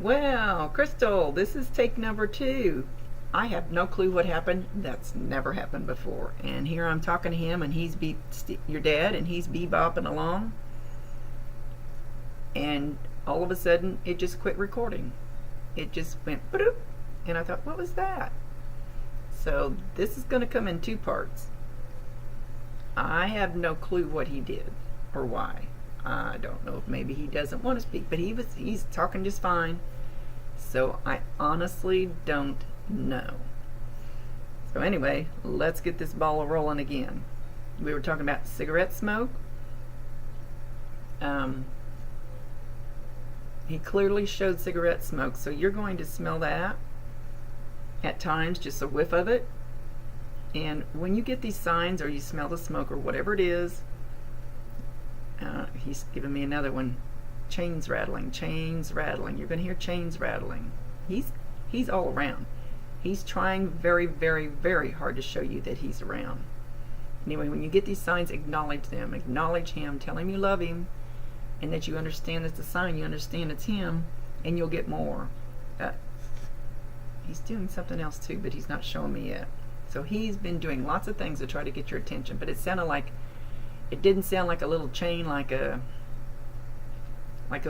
Well, Crystal, this is take number 2. I have no clue what happened. That's never happened before. And here I'm talking to him, and he's your dad, and he's bebopping along. And all of a sudden, it just quit recording. It just went bloop, and I thought, what was that? So this is going to come in 2 parts. I have no clue what he did or why. I don't know if maybe he doesn't want to speak, but he's talking just fine. So I honestly don't know. So anyway, let's get this ball rolling again. We were talking about cigarette smoke. He clearly showed cigarette smoke, so you're going to smell that at times, just a whiff of it. And when you get these signs, or you smell the smoke, or whatever it is, he's giving me another one. Chains rattling, chains rattling. You're going to hear chains rattling. He's all around. He's trying very, very, very hard to show you that he's around. Anyway, when you get these signs, acknowledge them. Acknowledge him. Tell him you love him, and that you understand it's a sign. You understand it's him, and you'll get more. He's doing something else too, but he's not showing me yet. So he's been doing lots of things to try to get your attention, but it didn't sound like a little chain, like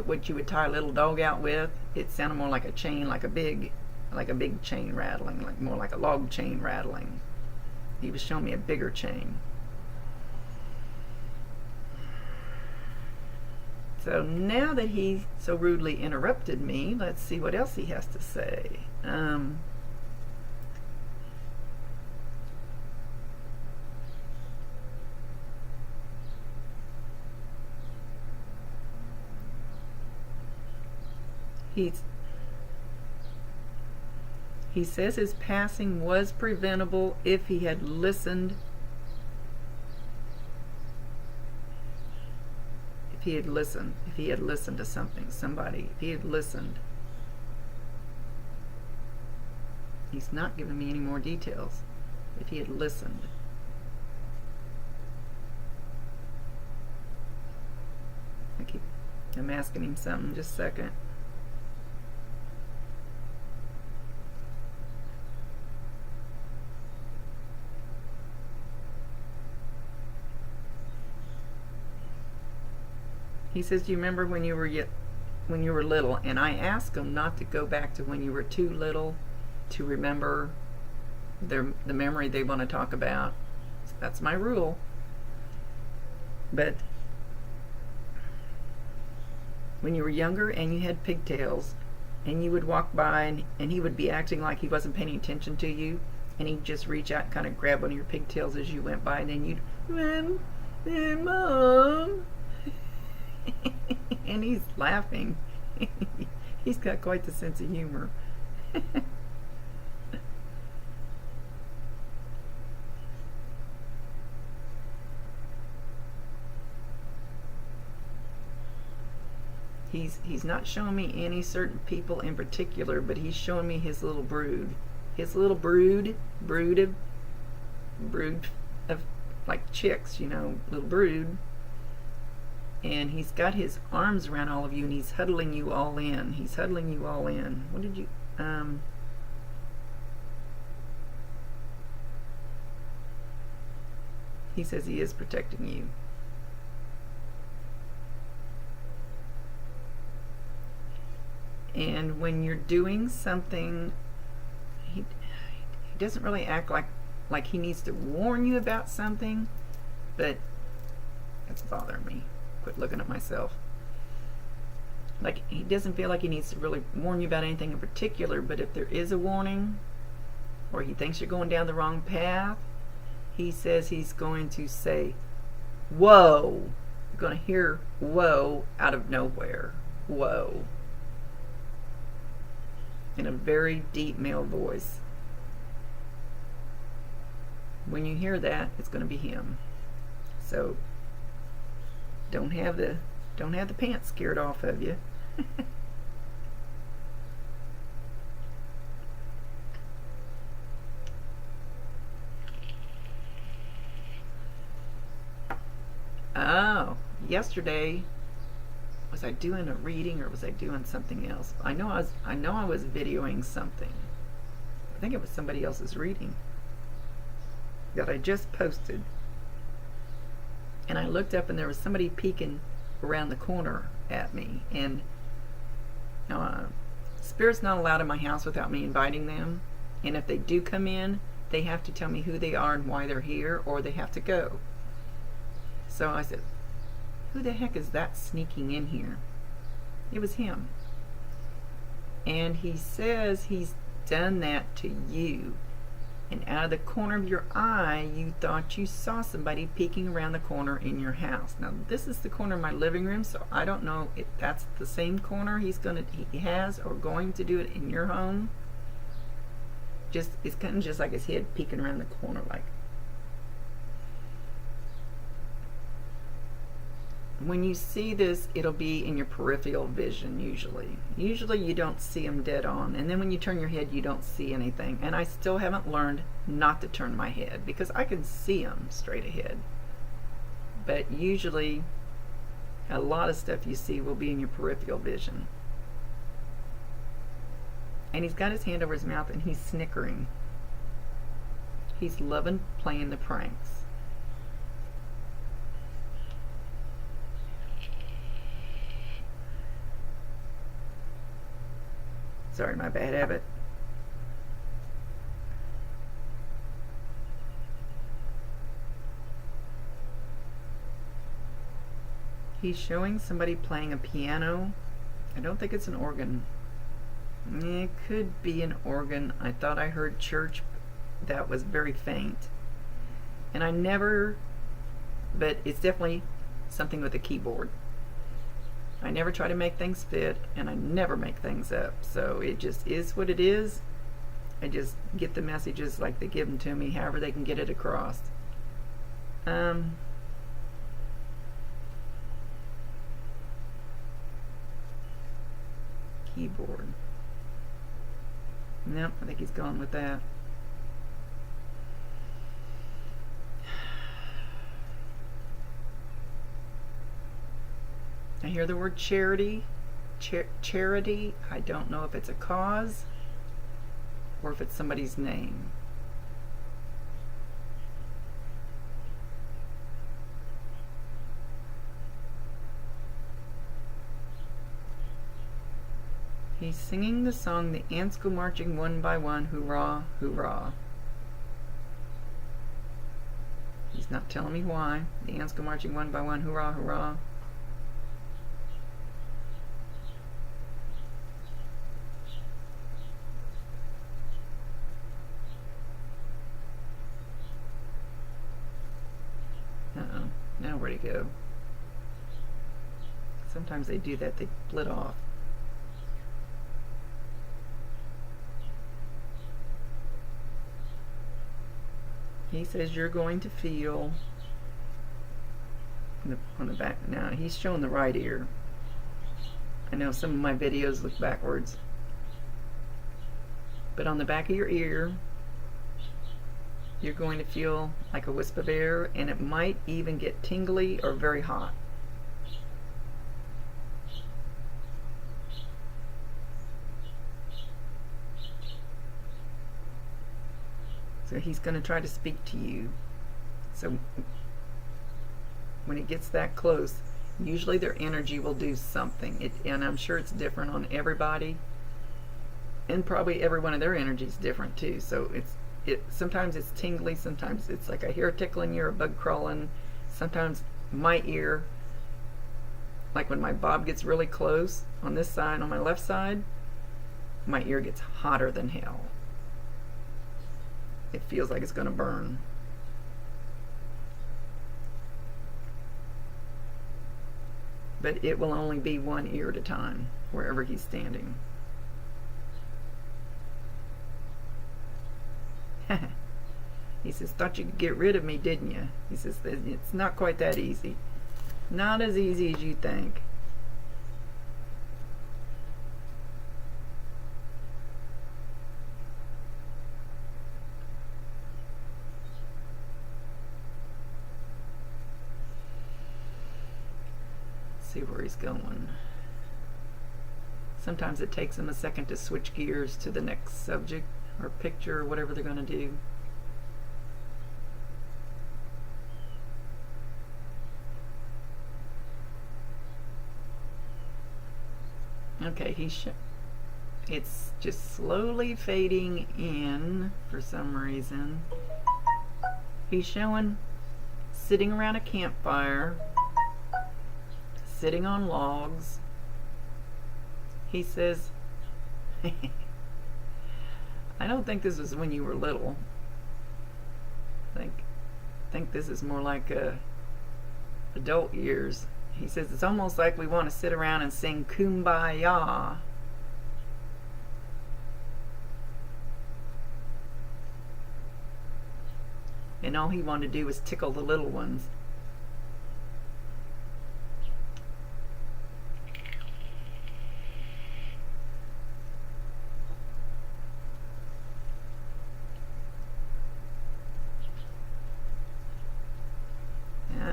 what you would tie a little dog out with. It sounded more like a chain, like a big chain rattling, like more like a log chain rattling. He was showing me a bigger chain. So now that he so rudely interrupted me, let's see what else he has to say. He says his passing was preventable if he had listened. If he had listened to something, somebody, if he had listened. He's not giving me any more details. If he had listened. I'm asking him something, just a second. He says, do you remember when you were little? And I asked him not to go back to when you were too little to remember the memory they want to talk about. So that's my rule. But when you were younger and you had pigtails, and you would walk by, and he would be acting like he wasn't paying attention to you, and he'd just reach out and kind of grab one of your pigtails as you went by, and then you'd, Mom. And he's laughing. He's got quite the sense of humor. He's not showing me any certain people in particular, but he's showing me his little brood. His little brood of like chicks, little brood. And he's got his arms around all of you, and he's huddling you all in. He's huddling you all in. What did you... He says he is protecting you. And when you're doing something, he doesn't really act like he needs to warn you about something, but that's bothering me. Quit looking at myself. Like, he doesn't feel like he needs to really warn you about anything in particular, but if there is a warning, or he thinks you're going down the wrong path, he says he's going to say, whoa. You're going to hear whoa out of nowhere. Whoa. In a very deep male voice. When you hear that, it's going to be him. So don't have the pants scared off of you. Oh, yesterday, was Was I doing a reading or was I doing something else? I know I was videoing something. I think it was somebody else's reading that I just posted. And I looked up and there was somebody peeking around the corner at me. And Spirit's not allowed in my house without me inviting them. And if they do come in, they have to tell me who they are and why they're here, or they have to go. So I said, who the heck is that sneaking in here? It was him. And he says he's done that to you. And out of the corner of your eye, you thought you saw somebody peeking around the corner in your house. Now, this is the corner of my living room, so I don't know if that's the same corner he has or going to do it in your home. It's kind of just like his head peeking around the corner, like. When you see this, it'll be in your peripheral vision usually. Usually you don't see them dead on. And then when you turn your head, you don't see anything. And I still haven't learned not to turn my head because I can see them straight ahead. But usually a lot of stuff you see will be in your peripheral vision. And he's got his hand over his mouth and he's snickering. He's loving playing the pranks. Sorry, my bad habit. He's showing somebody playing a piano. I don't think it's an organ. It could be an organ. I thought I heard church. That was very faint. And but it's definitely something with a keyboard. I never try to make things fit, and I never make things up. So it just is what it is. I just get the messages like they give them to me, however they can get it across. Keyboard. Nope, I think he's gone with that. I hear the word charity. Charity. I don't know if it's a cause or if it's somebody's name. He's singing the song, "The Ants Go Marching One by One, Hoorah, Hoorah." He's not telling me why. The ants go marching one by one, hoorah, hoorah. Uh-oh. Now where'd he go? Sometimes they do that. They split off. He says you're going to feel on the back. Now he's showing the right ear. I know some of my videos look backwards, but on the back of your ear you're going to feel like a wisp of air, and it might even get tingly or very hot. So he's going to try to speak to you. So when it gets that close, usually their energy will do something. And I'm sure it's different on everybody. And probably every one of their energy is different too. So sometimes it's tingly, sometimes it's like I hear a tickling ear, a bug crawling. Sometimes my ear, like when my bob gets really close on this side, on my left side, my ear gets hotter than hell. It feels like it's going to burn. But it will only be one ear at a time, wherever he's standing. He says, thought you could get rid of me, didn't you? He says, it's not quite that easy. Not as easy as you think. See where he's going. Sometimes it takes them a second to switch gears to the next subject or picture or whatever they're going to do. Okay, it's just slowly fading in for some reason. He's showing sitting around a campfire, sitting on logs. He says, I don't think this was when you were little. I think this is more like adult years. He says it's almost like we want to sit around and sing Kumbaya. And all he wanted to do was tickle the little ones. Yeah.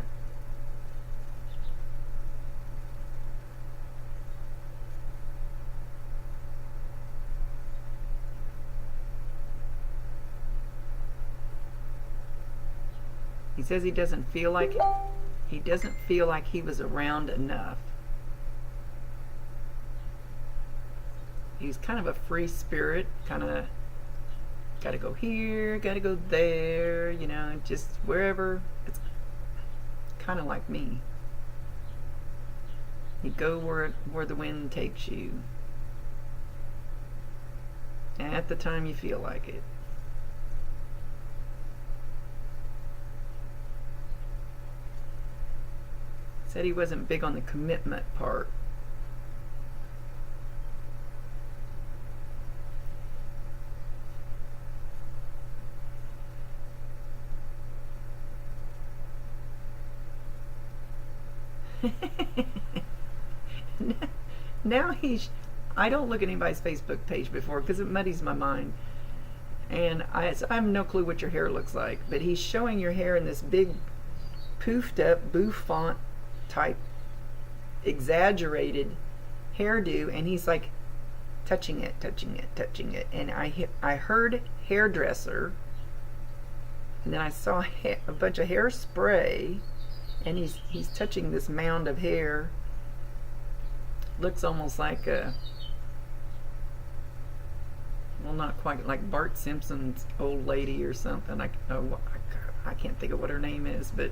He says he doesn't feel like he was around enough. He's kind of a free spirit, kind of got to go here, got to go there, you know, just wherever. It's kind of like me. You go where the wind takes you at the time you feel like it. Said he wasn't big on the commitment part. Now I don't look at anybody's Facebook page before because it muddies my mind. And I have no clue what your hair looks like, but he's showing your hair in this big poofed up bouffant type exaggerated hairdo, and he's like touching it, and I heard hairdresser, and then I saw a bunch of hairspray, and he's touching this mound of hair. Looks almost like well, not quite like Bart Simpson's old lady or something. I can't think of what her name is, but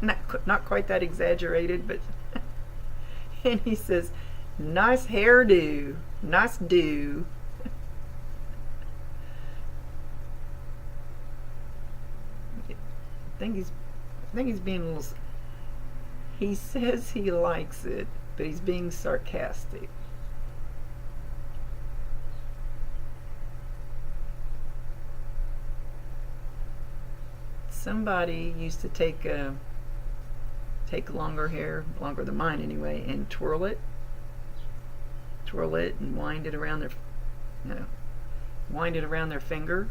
not quite that exaggerated, but and he says, nice hairdo, nice do. I think he's being a little, he says he likes it, but he's being sarcastic. Somebody used to take longer hair, longer than mine anyway, and twirl it and wind it around their finger.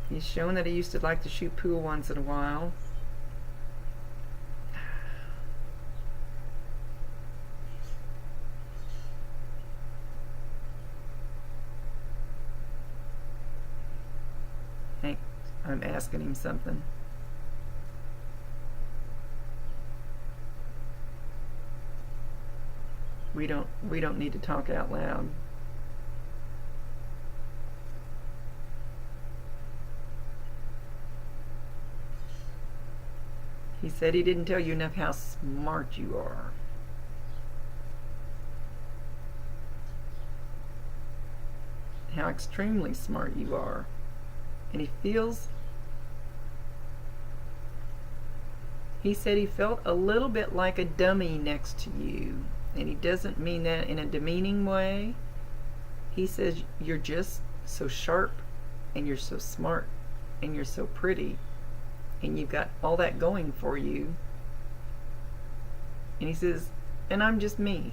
He's shown that he used to like to shoot pool once in a while. I'm asking him something. We don't need to talk out loud. He said he didn't tell you enough how smart you are. How extremely smart you are. And he said he felt a little bit like a dummy next to you. And he doesn't mean that in a demeaning way. He says you're just so sharp, and you're so smart, and you're so pretty, and you've got all that going for you. And he says, and I'm just me.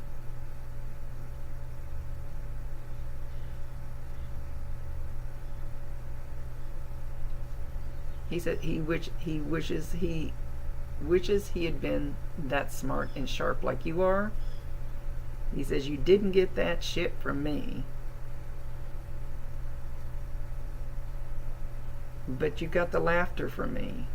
He said he wishes he had been that smart and sharp like you are. He says, you didn't get that shit from me, but you got the laughter from me.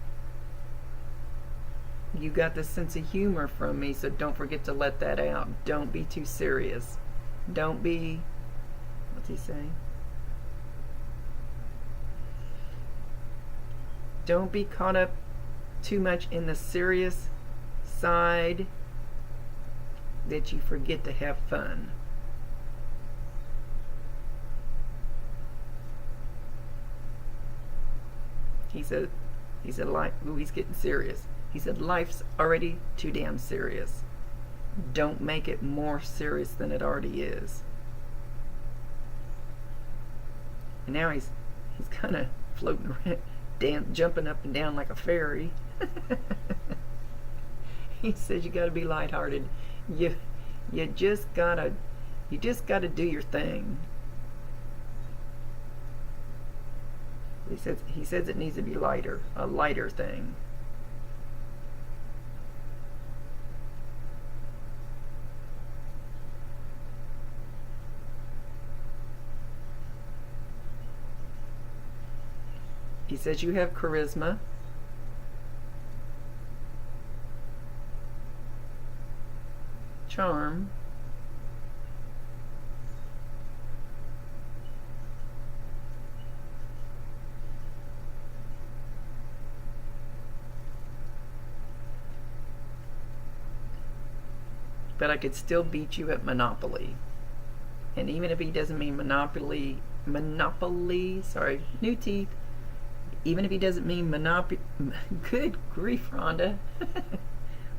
You got the sense of humor from me, so don't forget to let that out. Don't be too serious. Don't be, what's he saying? Don't be caught up too much in the serious side that you forget to have fun. He said, like, ooh, he's getting serious. He said, life's already too damn serious. Don't make it more serious than it already is. And now he's kind of floating around, jumping up and down like a fairy. He says, you got to be lighthearted. You just gotta do your thing. He says it needs to be lighter, a lighter thing. He says you have charisma. Charm. But I could still beat you at Monopoly. And even if he doesn't mean Monopoly, sorry, new teeth. Even if he doesn't mean Monopoly, good grief, Rhonda.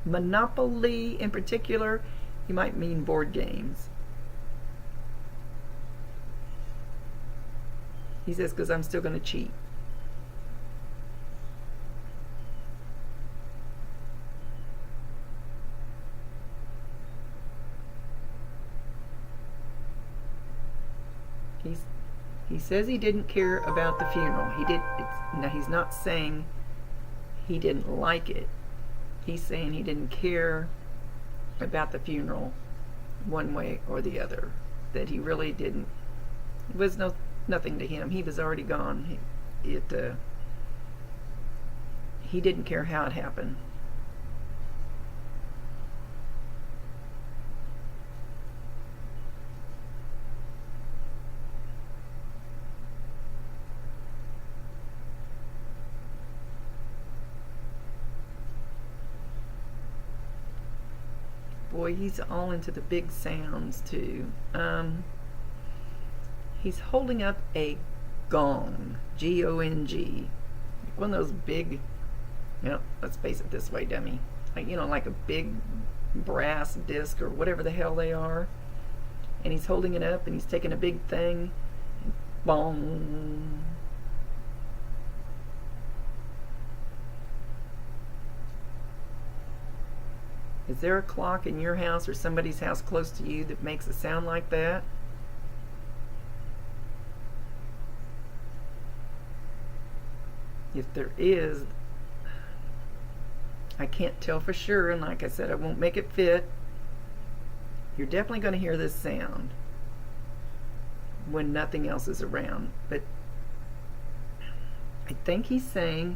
Monopoly in particular, he might mean board games. He says, because I'm still going to cheat. He says he didn't care about the funeral. Now he's not saying he didn't like it. He's saying he didn't care about the funeral one way or the other. That he really didn't. It was nothing to him. He was already gone. He didn't care how it happened. Boy, he's all into the big sounds too. He's holding up a gong, G-O-N-G, one of those big, let's face it this way, dummy, like a big brass disc or whatever the hell they are. And he's holding it up and he's taking a big thing, and bong. Is there a clock in your house or somebody's house close to you that makes a sound like that? If there is, I can't tell for sure, and like I said, I won't make it fit. You're definitely going to hear this sound when nothing else is around. But I think he's saying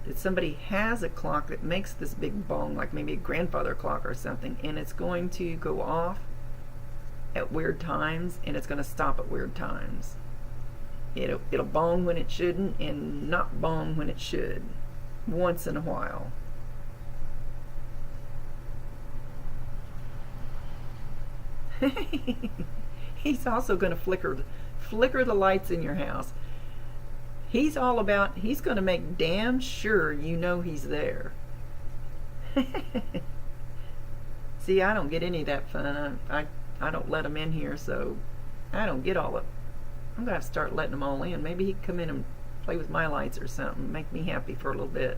that somebody has a clock that makes this big bong, like maybe a grandfather clock or something, and it's going to go off at weird times and it's going to stop at weird times. It'll bong when it shouldn't and not bong when it should, once in a while. He's also going to flicker the lights in your house. He's going to make damn sure you know he's there. See, I don't get any of that fun. I don't let him in here, so I don't get all of it. I'm going to have to start letting them all in. Maybe he can come in and play with my lights or something. Make me happy for a little bit.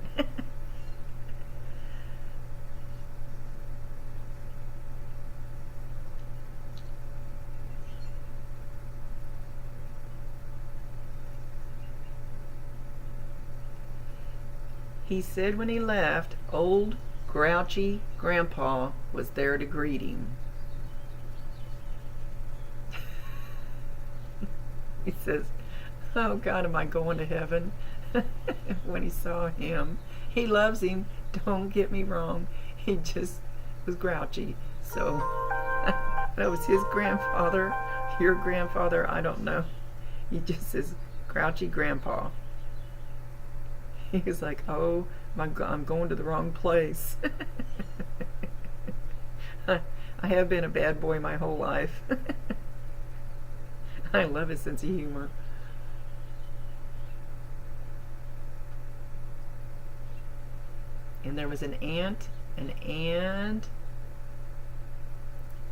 He said when he left, old grouchy Grandpa was there to greet him. He says, oh God, am I going to heaven? When he saw him. He loves him, don't get me wrong. He just was grouchy. So that was his grandfather, your grandfather, I don't know. He just says grouchy Grandpa. He was like, oh my God, I'm going to the wrong place. I have been a bad boy my whole life. I love his sense of humor. And there was an ant,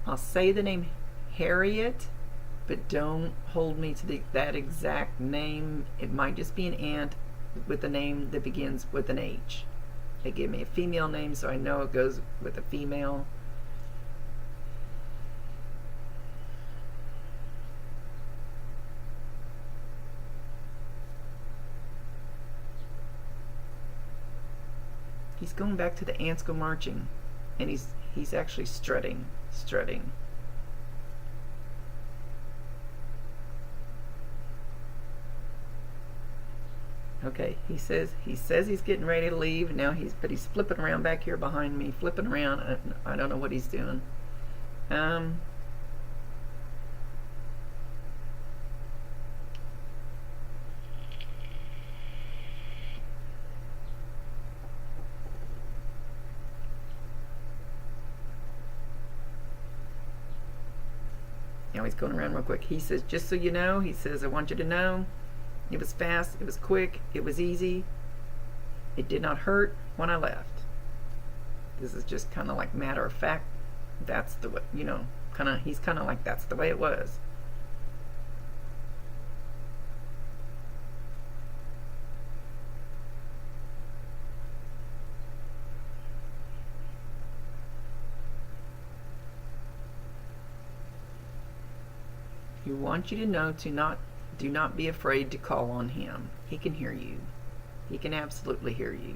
I'll say the name Harriet, but don't hold me to that exact name. It might just be an ant with a name that begins with an H. They gave me a female name, so I know it goes with a female. He's going back to the ants go marching, and he's actually strutting. Okay, he says he's getting ready to leave now. He's flipping around back here behind me, flipping around. I don't know what he's doing. Now he's going around real quick. He says, just so you know, he says, I want you to know, it was fast, it was quick, it was easy. It did not hurt when I left. This is just kind of like matter of fact. That's the way, he's kind of like, that's the way it was. He wants you to know do not be afraid to call on him. He can hear you. He can absolutely hear you.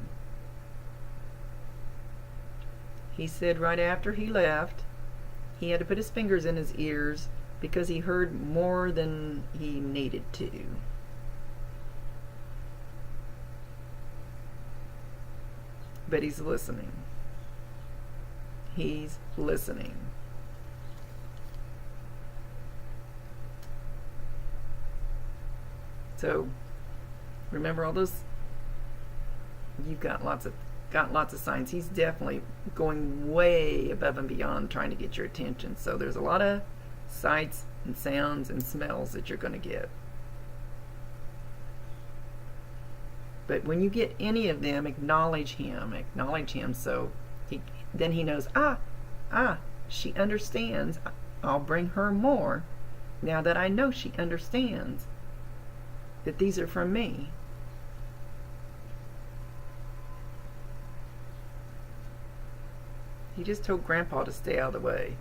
He said right after he left, he had to put his fingers in his ears because he heard more than he needed to. But he's listening. He's listening. So remember all those, you've got lots of signs. He's definitely going way above and beyond trying to get your attention. So there's a lot of sights and sounds and smells that you're going to get. But when you get any of them, acknowledge him so then he knows, she understands. I'll bring her more now that I know she understands that these are from me. He just told Grandpa to stay out of the way.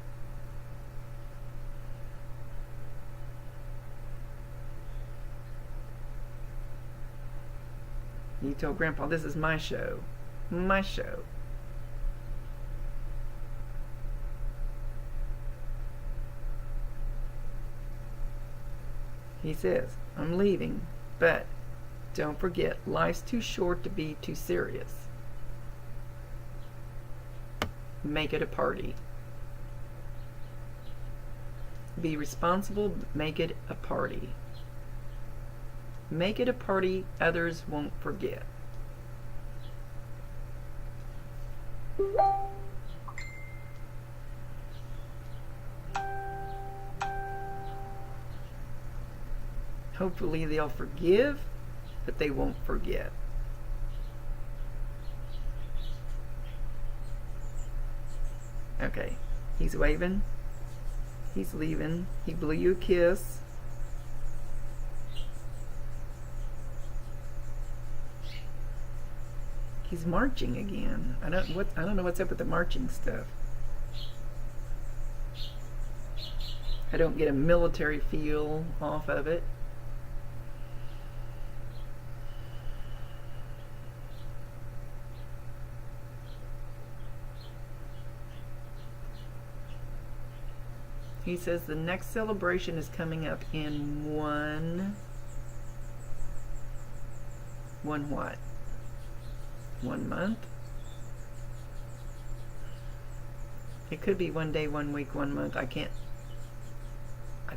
He told Grandpa, this is my show. My show. He says, I'm leaving, but don't forget, life's too short to be too serious. Make it a party. Be responsible, make it a party. Make it a party others won't forget. Hopefully they'll forgive, but they won't forget. Okay, he's waving. He's leaving. He blew you a kiss. He's marching again. I don't know what's up with the marching stuff. I don't get a military feel off of it. He says the next celebration is coming up in one what? 1 month? It could be 1 day, 1 week, 1 month. I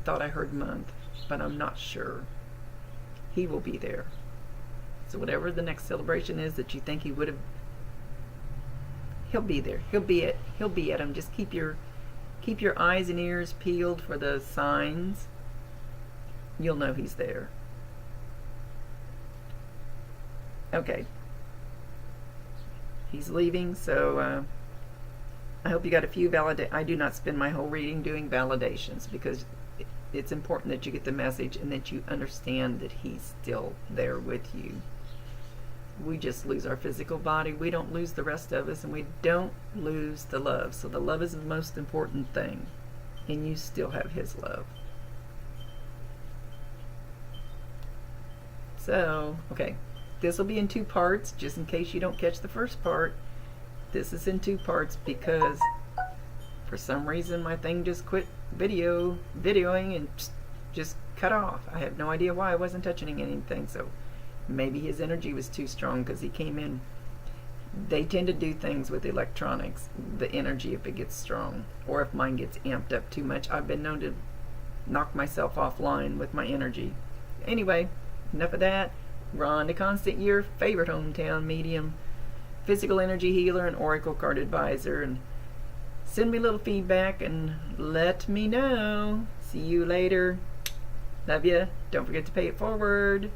thought I heard month, but I'm not sure. He will be there. So whatever the next celebration is that you think he would have, he'll be there. He'll be at him. Just keep your eyes and ears peeled for the signs. You'll know he's there. Okay. He's leaving, so I hope you got a few I do not spend my whole reading doing validations because it's important that you get the message and that you understand that he's still there with you. We just lose our physical body. We don't lose the rest of us, and we don't lose the love. So the love is the most important thing, and you still have his love. So, okay, this will be in 2 parts, just in case you don't catch the first part. This is in 2 parts because for some reason my thing just quit videoing and just cut off. I have no idea why. I wasn't touching anything, so maybe his energy was too strong because he came in. They tend to do things with electronics, the energy, if it gets strong, or if mine gets amped up too much. I've been known to knock myself offline with my energy. Anyway, enough of that. Rhonda Constant, your favorite hometown medium, physical energy healer, and oracle card advisor. And send me a little feedback and let me know. See you later. Love ya. Don't forget to pay it forward.